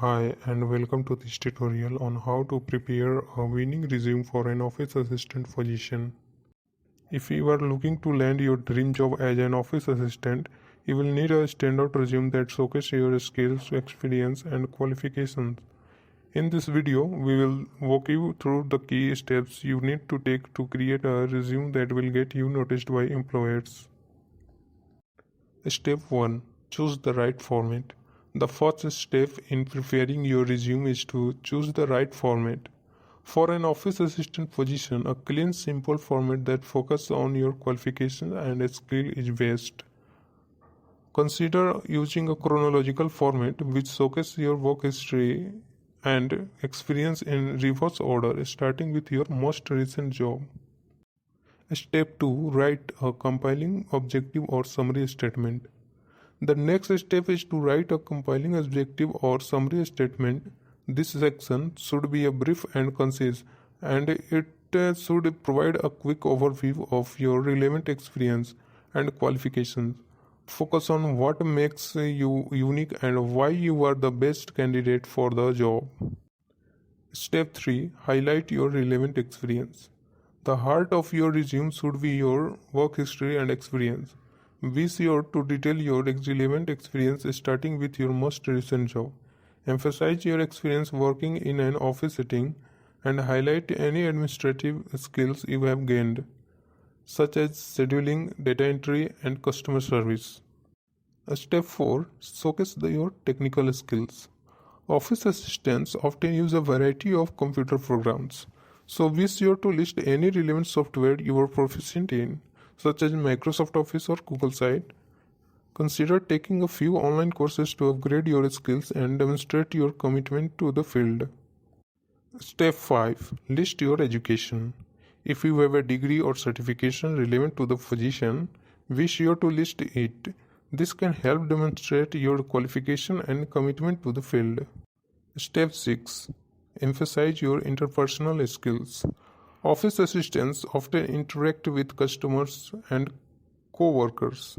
Hi and welcome to this tutorial on how to prepare a winning resume for an office assistant position. If you are looking to land your dream job as an office assistant, you will need a standout resume that showcases your skills, experience and qualifications. In this video, we will walk you through the key steps you need to take to create a resume that will get you noticed by employers. Step 1. Choose the right format. The first step in preparing your resume is to choose the right format. For an office assistant position, a clean, simple format that focuses on your qualifications and skill is best. Consider using a chronological format which showcases your work history and experience in reverse order, starting with your most recent job. Step 2. Write a compiling objective or summary statement. The next step is to write a compiling objective or summary statement. This section should be a brief and concise, and it should provide a quick overview of your relevant experience and qualifications. Focus on what makes you unique and why you are the best candidate for the job. Step 3. Highlight your relevant experience. The heart of your resume should be your work history and experience. Be sure to detail your relevant experience starting with your most recent job. Emphasize your experience working in an office setting and highlight any administrative skills you have gained, such as scheduling, data entry, and customer service. Step 4. Showcase your technical skills. Office assistants often use a variety of computer programs, so be sure to list any relevant software you are proficient in, such as Microsoft Office or Google Site. Consider taking a few online courses to upgrade your skills and demonstrate your commitment to the field. Step 5. List your education. If you have a degree or certification relevant to the position, be sure to list it. This can help demonstrate your qualification and commitment to the field. Step 6. Emphasize your interpersonal skills. Office assistants often interact with customers and co-workers,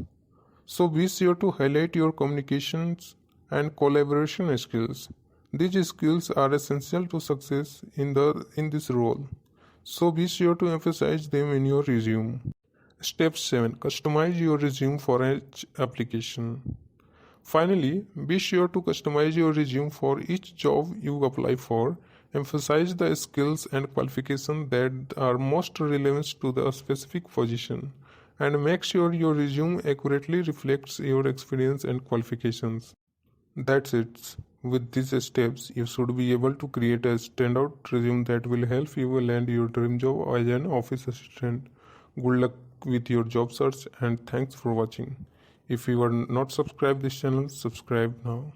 so be sure to highlight your communications and collaboration skills. These skills are essential to success in this role, so be sure to emphasize them in your resume. Step 7. Customize your resume for each application. Finally, be sure to customize your resume for each job you apply for. Emphasize the skills and qualifications that are most relevant to the specific position, and make sure your resume accurately reflects your experience and qualifications. That's it. With these steps, you should be able to create a standout resume that will help you land your dream job as an office assistant. Good luck with your job search and thanks for watching. If you are not subscribed this channel, subscribe now.